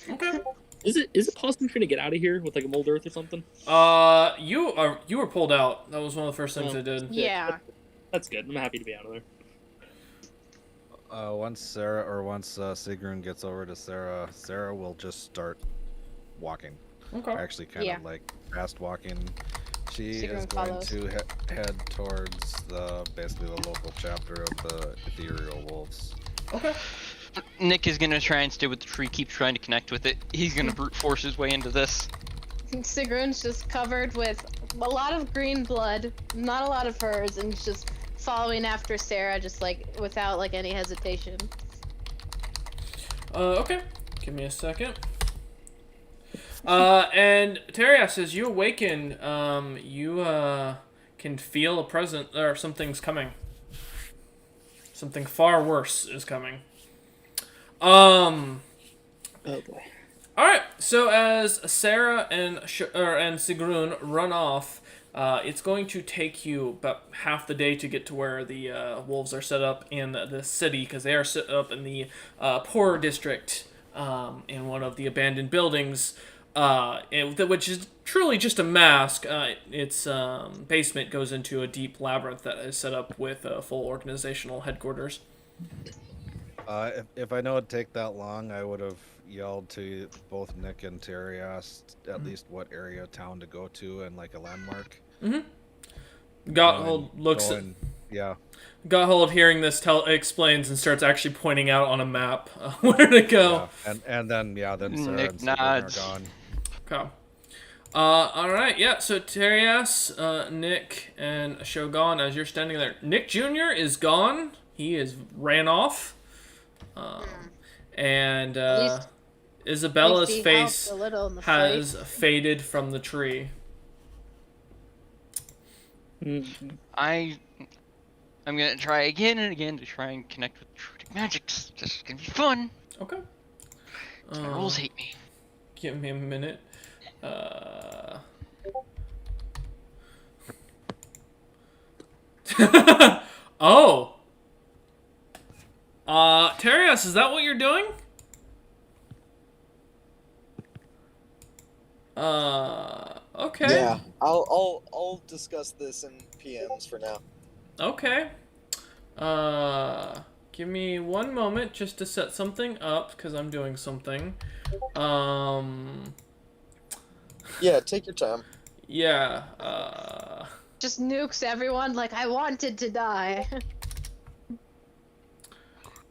S2: Okay.
S5: Is it possible for me to get out of here with like a mold earth or something?
S2: You were pulled out. That was one of the first things I did.
S1: Yeah.
S5: That's good. I'm happy to be out of there.
S4: Once Sigrun gets over to Sarah, Sarah will just start walking.
S2: Okay.
S4: Actually, kind of like fast walking. She
S1: Sigrun
S4: is going
S1: follows.
S4: to head towards basically the local chapter of the Ethereal Wolves.
S2: Okay.
S3: Nick is gonna try and stay with the tree, keep trying to connect with it. He's gonna brute force his way into this.
S1: Sigrun's just covered with a lot of green blood, not a lot of hers, and just following after Sarah, just like without like any hesitation.
S2: Okay. Give me a second. And Terias, as you awaken, you can feel a present or something's coming. Something far worse is coming.
S5: Oh boy.
S2: All right. So as Sarah and Sigrun run off, it's going to take you about half the day to get to where the wolves are set up in the city, because they are set up in the poorer district, in one of the abandoned buildings, which is truly just a mask. Its basement goes into a deep labyrinth that is set up with a full organizational headquarters.
S4: If I know it'd take that long, I would have yelled to both Nick and Terry, asked at least what area of town to go to and like a landmark.
S2: Gotthold looks at...
S4: Yeah.
S2: Gotthold, hearing this, explains and starts actually pointing out on a map where to go.
S4: Yeah. And then Sarah
S3: Nick
S4: and Stephen are
S3: nods.
S4: gone.
S2: Okay. Alright, yeah, so Terias, Nick, and Shogun, as you're standing there. Nick Jr. is gone. He is ran off. And Isabella's
S1: he
S2: face
S1: helped a little in the
S2: has faded from the tree.
S3: I'm gonna try again and again to try and connect with druidic magics. This is gonna be fun.
S2: Okay.
S3: My rules hate me.
S2: Give me a minute. Oh. Terias, is that what you're doing? Okay.
S6: Yeah, I'll discuss this in PMs for now.
S2: Okay. Give me one moment just to set something up, because I'm doing something.
S6: Yeah, take your time.
S2: Yeah,
S1: Just nukes everyone like I wanted to die.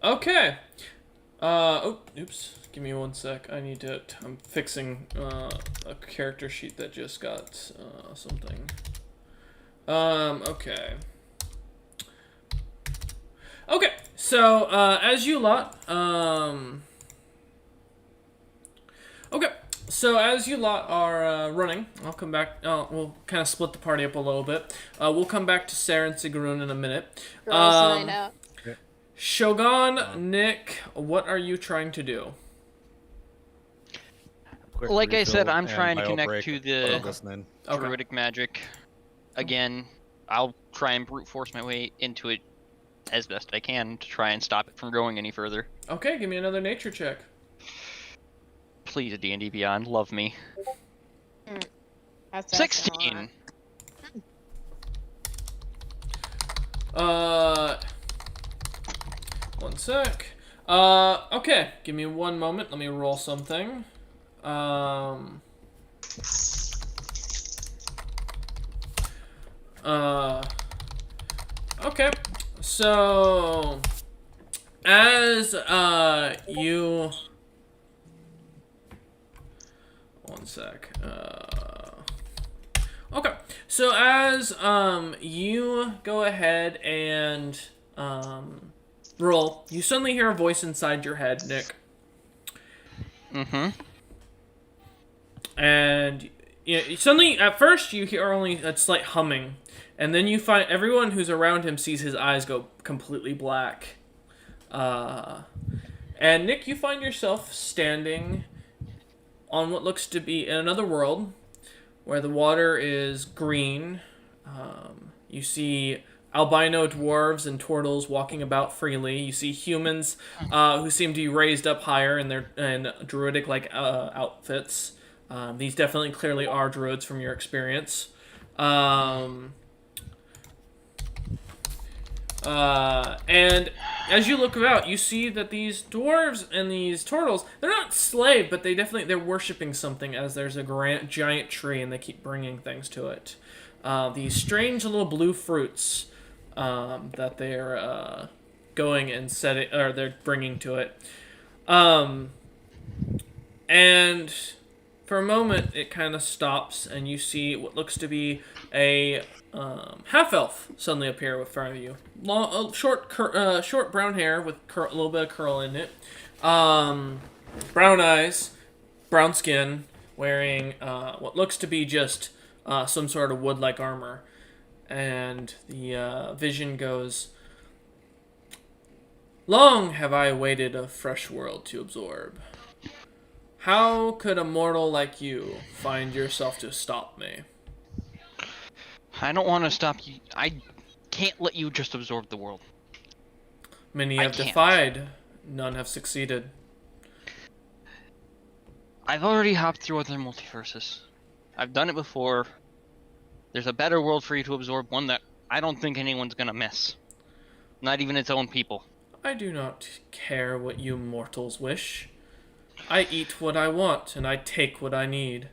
S2: okay. Oh, oops. Give me one sec. I'm fixing, a character sheet that just got, something. Okay. Okay, so, as you lot, okay, so as you lot are, running, I'll come back, we'll kind of split the party up a little bit. We'll come back to Sarah and Sigrun in a minute.
S1: Girls night out.
S2: Shogun, Nick, what are you trying to do?
S4: Quick
S3: Like I said,
S4: refill
S3: I'm
S4: and
S3: trying to
S4: bio
S3: connect
S4: break
S3: to
S4: while
S3: the
S4: listening.
S2: Okay.
S3: druidic magic. Again, I'll try and brute force my way into it as best I can to try and stop it from growing any further.
S2: Okay, give me another nature check.
S3: Please, D&D Beyond, love me.
S1: That's asking a
S3: 16!
S1: lot.
S2: One sec. Okay, give me one moment. Let me roll something. Okay. So, as, you... One sec. Okay. So, as, you go ahead and, roll, you suddenly hear a voice inside your head, Nick.
S3: Mm-hmm.
S2: And suddenly, at first, you hear only a slight humming. And then you find everyone who's around him sees his eyes go completely black. And Nick, you find yourself standing on what looks to be in another world, where the water is green. You see albino dwarves and turtles walking about freely. You see humans who seem to be raised up higher in their druidic-like outfits. These definitely clearly are druids from your experience. And as you look about, you see that these dwarves and these turtles, they're not slave, but they're worshiping something, as there's a giant tree and they keep bringing things to it. These strange little blue fruits that they're going and setting, or they're bringing to it. And for a moment, it kind of stops, and you see what looks to be a half-elf suddenly appear in front of you. Short brown hair with a little bit of curl in it. Brown eyes, brown skin, wearing what looks to be just some sort of wood-like armor. And the vision goes, "Long have I awaited a fresh world to absorb. How could a mortal like you find yourself to stop me?"
S3: I don't want to stop you. I can't let you just absorb the world.
S2: Many
S3: I
S2: have
S3: can't.
S2: defied, none have succeeded.
S3: I've already hopped through other multiverses. I've done it before. There's a better world for you to absorb, one that I don't think anyone's gonna miss. Not even its own people.
S2: I do not care what you mortals wish. I eat what I want, and I take what I need.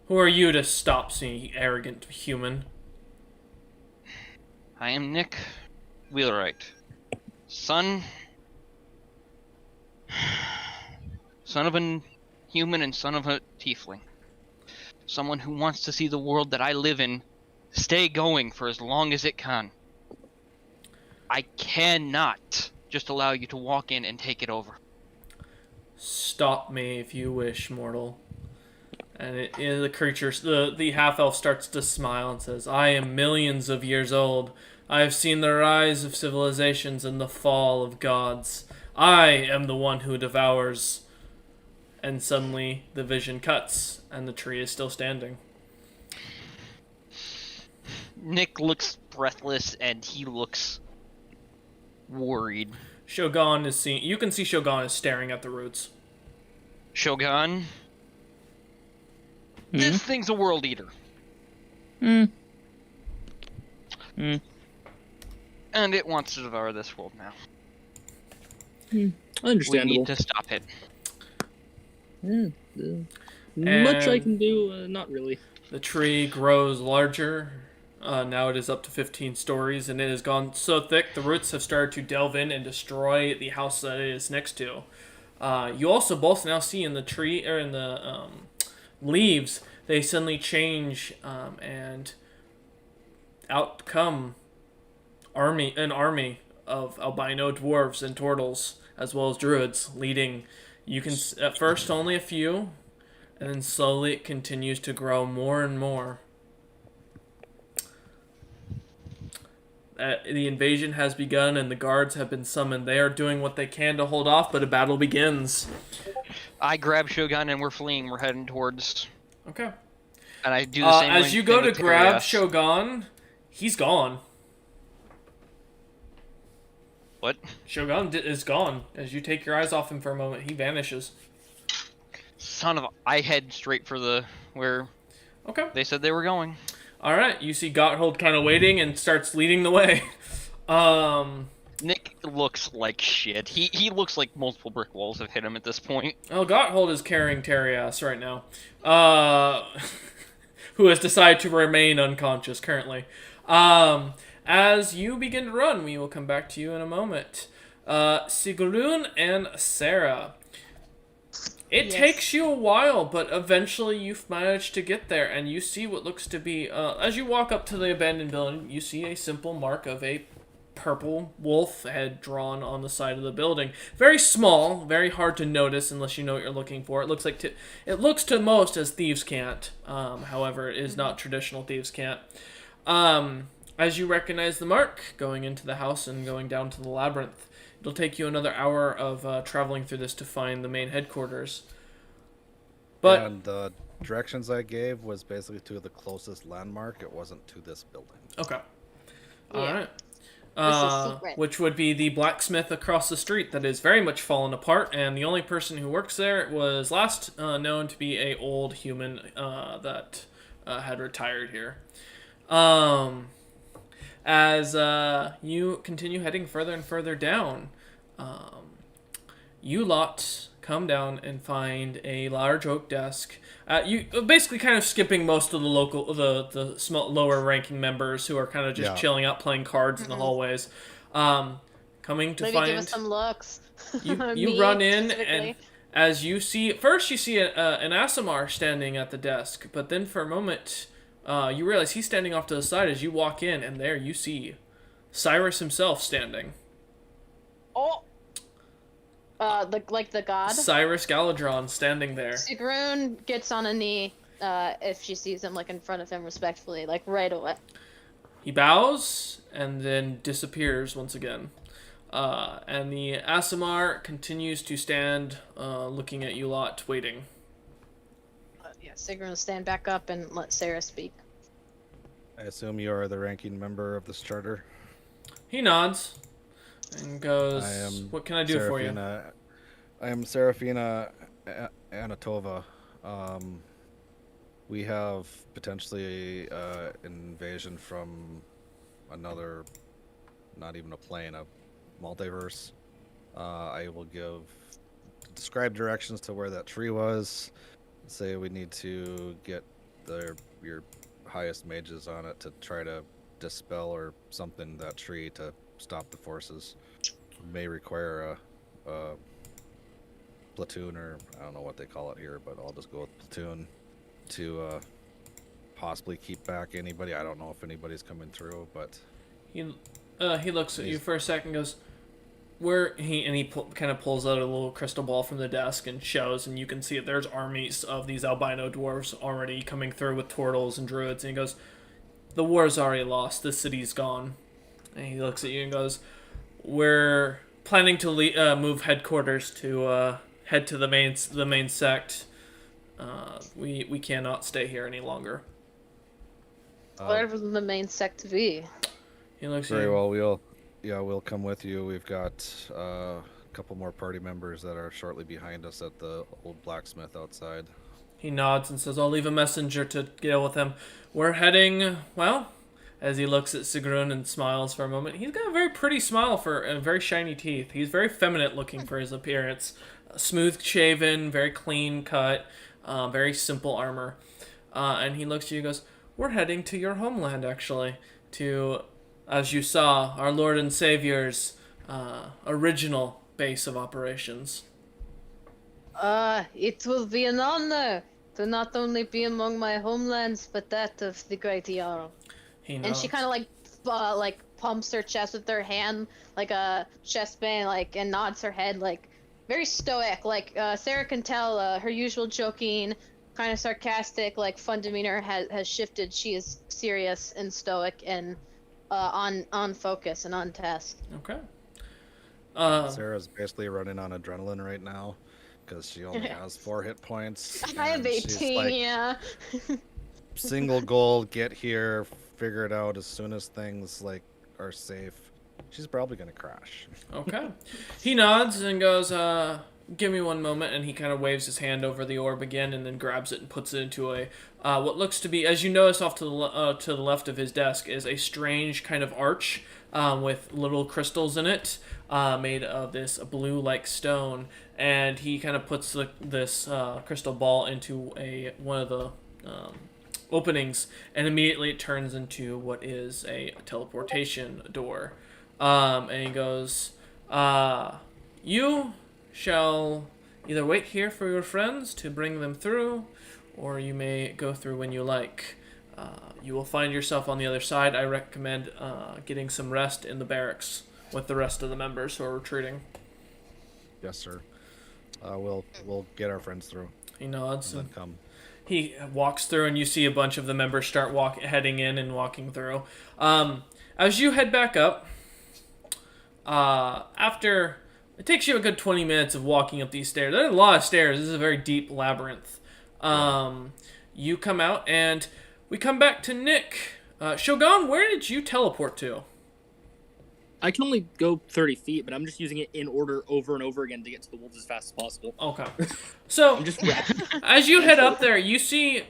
S2: Who are you to stop me, arrogant human?
S3: I am Nick Wheelwright. Son of a human and son of a tiefling. Someone who wants to see the world that I live in stay going for as long as it can. I cannot just allow you to walk in and take it over.
S2: Stop me if you wish, mortal. And the creature, the half-elf starts to smile and says, "I am millions of years old. I have seen the rise of civilizations and the fall of gods. I am the one who devours." And suddenly the vision cuts, and the tree is still standing.
S3: Nick looks breathless, and he looks worried.
S2: Shogun is seeing. You can see Shogun is staring at the roots.
S3: Shogun, this thing's a world eater.
S5: Mm.
S3: And it wants to devour this world now. We
S5: Understandable.
S3: need to stop it.
S5: Much I can do, not really.
S2: The tree grows larger. Now it is up to 15 stories, and it has gone so thick the roots have started to delve in and destroy the house that it is next to. You also both now see in the tree, or in the leaves, they suddenly change, and out come an army of albino dwarves and turtles, as well as druids, leading. You can at first only a few, and then slowly it continues to grow more and more. The invasion has begun, and the guards have been summoned. They are doing what they can to hold off, but a battle begins.
S3: I grab Shogun, and we're fleeing. We're heading towards.
S2: Okay.
S3: And I do the same.
S2: As you go to
S3: thing with
S2: grab
S3: Terias.
S2: Shogun, he's gone.
S3: What?
S2: Shogun is gone. As you take your eyes off him for a moment, he vanishes.
S3: Son of a... I head straight for where
S2: Okay.
S3: they said they were going.
S2: Alright, you see Gotthold kind of waiting and starts leading the way.
S3: Nick looks like shit. He looks like multiple brick walls have hit him at this point.
S2: Oh, Gotthold is carrying Terias right now. Who has decided to remain unconscious currently. As you begin to run, we will come back to you in a moment. Sigrun and Sarah. It takes you a while, but eventually you've managed to get there, and you see what looks to be, as you walk up to the abandoned building, you see a simple mark of a purple wolf head drawn on the side of the building. Very small, very hard to notice unless you know what you're looking for. It looks like it looks to most as thieves' cant. However, it is not traditional thieves' cant. As you recognize the mark, going into the house and going down to the labyrinth, it'll take you another hour of traveling through this to find the main headquarters. But
S4: and the directions I gave was basically to the closest landmark. It wasn't to this building.
S2: okay,
S1: Yeah.
S2: all right.
S1: This is secret.
S2: Which would be the blacksmith across the street that is very much fallen apart, and the only person who works there was last known to be a old human that had retired here. As you continue heading further and further down, you lot come down and find a large oak desk. You basically kind of skipping most of the small, lower ranking members who are kind of just chilling out playing cards in the hallways. Coming to
S1: Maybe
S2: find
S1: give us some looks.
S2: you
S1: Me,
S2: run in,
S1: specifically.
S2: and as you see, first you see an Asimar standing at the desk, but then for a moment you realize he's standing off to the side as you walk in, and there you see Cyrus himself standing.
S1: Oh, the god.
S2: Cyrus Galadron standing there.
S1: Sigrun gets on a knee, if she sees him, like, in front of him respectfully, like, right away.
S2: He bows and then disappears once again. And the Aasimar continues to stand, looking at you lot, waiting.
S1: Yeah, Sigrun will stand back up and let Sarah speak.
S4: I assume you are the ranking member of this charter.
S2: He nods and goes,
S4: I am
S2: what can I do for you?
S4: I am Serafina Anatova. We have potentially invasion from another, not even a plane, a multiverse. I will describe directions to where that tree was. Say we need to get your highest mages on it to try to dispel or something that tree to stop the forces. May require a platoon, or I don't know what they call it here, but I'll just go with platoon to possibly keep back anybody. I don't know if anybody's coming through, but
S2: He looks at you for a second and goes, kind of pulls out a little crystal ball from the desk and shows, and you can see that there's armies of these albino dwarves already coming through with turtles and druids, and he goes, the war's already lost, the city's gone. And he looks at you and goes, we're planning to move headquarters to head to the main sect. We cannot stay here any longer.
S1: Whatever the main sect be.
S2: He looks
S4: very
S2: at you.
S4: well. We'll come with you. We've got a couple more party members that are shortly behind us at the old blacksmith outside.
S2: He nods and says, I'll leave a messenger to deal with him. We're heading, well, as he looks at Sigrun and smiles for a moment. He's got a very pretty smile for very shiny teeth. He's very feminine looking for his appearance. Smooth shaven, very clean cut, very simple armor. And he looks at you and goes, we're heading to your homeland, actually. To, as you saw, our Lord and Savior's original base of operations.
S1: It will be an honor to not only be among my homelands, but that of the Great Jarl.
S2: He nods.
S1: And she kind of like pumps her chest with her hand, like a chest band, and nods her head, like very stoic. Like Sarah can tell her usual joking, kind of sarcastic, like fun demeanor has shifted. She is serious and stoic and on focus and on task.
S2: Okay.
S4: Sarah's basically running on adrenaline right now because she only has 4 hit points.
S1: I have
S4: and she's
S1: 18,
S4: like,
S1: yeah.
S4: single goal, get here, figure it out as soon as things are safe. She's probably gonna crash.
S2: Okay. He nods and goes, give me one moment, and he kind of waves his hand over the orb again and then grabs it and puts it into a what looks to be, as you notice off to the left of his desk, is a strange kind of arch with little crystals in it, made of this blue-like stone, and he kind of puts this crystal ball into one of the openings, and immediately it turns into what is a teleportation door. And he goes, you shall either wait here for your friends to bring them through, or you may go through when you like. You will find yourself on the other side. I recommend getting some rest in the barracks with the rest of the members who are retreating.
S4: Yes, sir. We'll get our friends through.
S2: He nods
S4: And
S2: and
S4: then come.
S2: he walks through, and you see a bunch of the members start heading in and walking through. As you head back up, after it takes you a good 20 minutes of walking up these stairs. There's a lot of stairs. This is a very deep labyrinth. You come out, and we come back to Nick. Shogun, where did you teleport to?
S5: I can only go 30 feet, but I'm just using it in order over and over again to get to the wolves as fast as possible.
S2: Okay. So,
S5: I'm just
S2: as you head up there, you see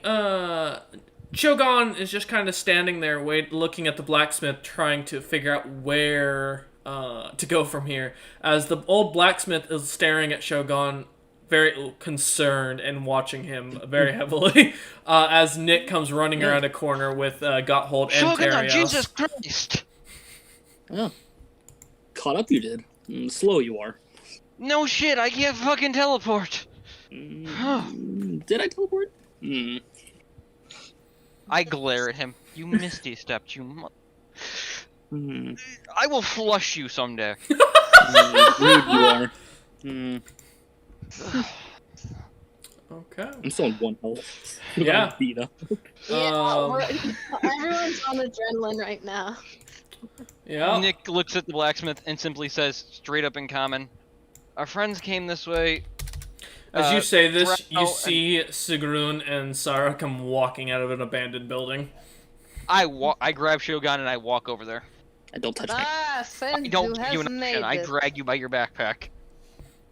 S2: Shogun is just kind of standing there, looking at the blacksmith, trying to figure out where to go from here. As the old blacksmith is staring at Shogun, very concerned and watching him very heavily. As Nick comes running around a corner with Gotthold and
S3: Shogun,
S2: Terios.
S3: Jesus Christ!
S5: Yeah. Caught up you did. Slow you are.
S3: No shit, I can't fucking teleport.
S5: Did I teleport?
S3: I glare at him. You misty stepped,
S5: Hmm.
S3: I will flush you someday.
S5: Rude you are. Hmm.
S2: Okay.
S5: I'm still on 1 health.
S2: Yeah.
S5: Beat up.
S1: Everyone's on adrenaline right now.
S2: Yeah.
S3: Nick looks at the blacksmith and simply says, straight up in common, "Our friends came this way."
S2: As you say this, you
S3: Thrall
S2: see Sigrun and Sarah come walking out of an abandoned building.
S3: I grab Shogun and I walk over there.
S5: I don't touch me.
S3: I
S1: Friend
S3: don't
S1: who
S3: give you
S1: has
S3: an option.
S1: made
S3: I
S1: it.
S3: drag you by your backpack.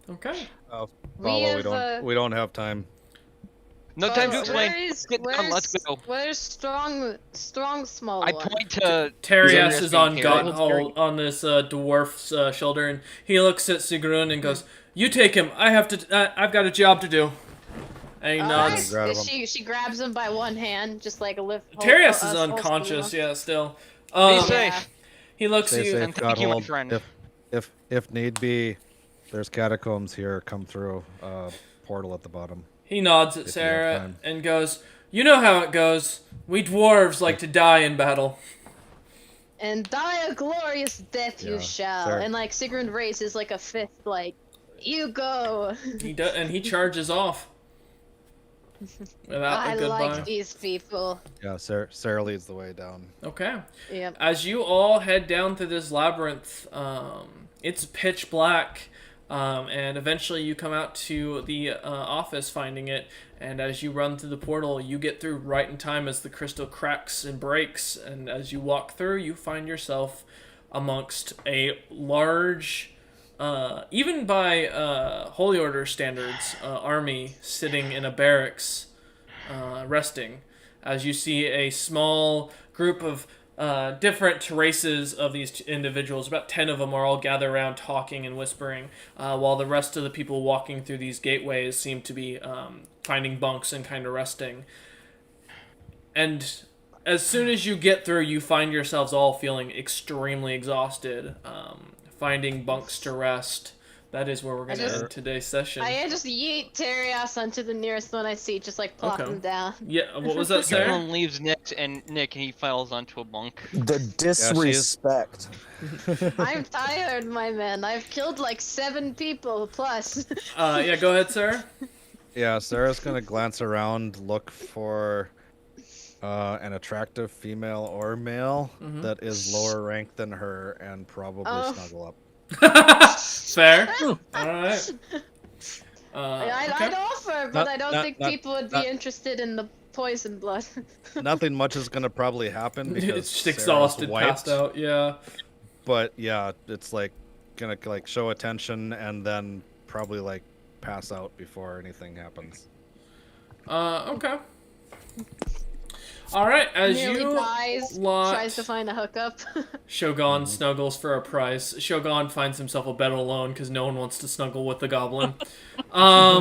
S2: Okay.
S4: We don't have time.
S3: No time to explain.
S1: Where's,
S3: Get down, let's
S1: where's-
S3: go.
S1: Where's strong small
S3: I
S1: one?
S3: point to
S2: Terias is on
S3: being
S2: hold on this dwarf's shoulder, and he looks at Sigrun and goes, "You take him. I've got a job to do." And he nods.
S4: Grab him.
S1: She grabs him by one hand, just like a lift.
S2: Terias is unconscious. Yeah, still.
S3: be safe.
S2: He looks at
S4: Stay
S2: you.
S4: safe,
S3: And thank you, my
S4: Godhold.
S3: friend.
S4: If need be, there's catacombs here. Come through. Portal at the bottom.
S2: He nods at
S4: If you have
S2: Sarah
S4: time.
S2: and goes, "You know how it goes. We dwarves like to die in battle."
S1: And die a glorious death you
S4: Yeah,
S1: shall.
S4: fair.
S1: And like Sigrun raises like a fifth, like, you go.
S2: He charges off. Without
S1: I
S2: a goodbye.
S1: like these people.
S4: Yeah, Sarah leads the way down.
S2: Okay.
S1: Yep.
S2: As you all head down through this labyrinth, it's pitch black, and eventually you come out to the office finding it, and as you run through the portal, you get through right in time as the crystal cracks and breaks, and as you walk through, you find yourself amongst a large, even by Holy Order standards, army sitting in a barracks, resting, as you see a small group of different races of these individuals. About 10 of them are all gathered around talking and whispering, while the rest of the people walking through these gateways seem to be finding bunks and kind of resting. And as soon as you get through, you find yourselves all feeling extremely exhausted, finding bunks to rest. That is where we're going to end today's session.
S1: I just yeet Terias onto the nearest one I see, just like plop
S2: Okay.
S1: him down.
S2: Yeah, what was that, Sarah?
S3: Everyone leaves Nick and he falls onto a bunk.
S6: The disrespect.
S1: I'm tired, my man. I've killed like 7 people plus.
S2: Yeah, go ahead, Sarah.
S4: Yeah, Sarah's gonna glance around, look for an attractive female or male that is lower ranked than her, and probably snuggle up.
S2: Fair. Alright.
S1: I'd offer, but I don't think people would be
S4: not-
S1: interested in the poison blood.
S4: Nothing much is gonna probably happen because
S2: It's just
S4: Sarah's
S2: exhausted,
S4: wiped,
S2: passed out, yeah.
S4: But yeah, it's like gonna like show attention and then probably like pass out before anything happens.
S2: Okay. Alright, as
S1: Nearly
S2: you
S1: dies,
S2: lot...
S1: tries to find a hookup.
S2: Shogun snuggles for a price. Shogun finds himself a bed alone because no one wants to snuggle with the goblin.
S1: I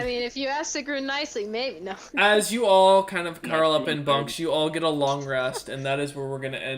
S1: mean, if you ask Sigrun nicely, maybe no.
S2: As you all kind of curl up in bunks, you all get a long rest, and that is where we're going to end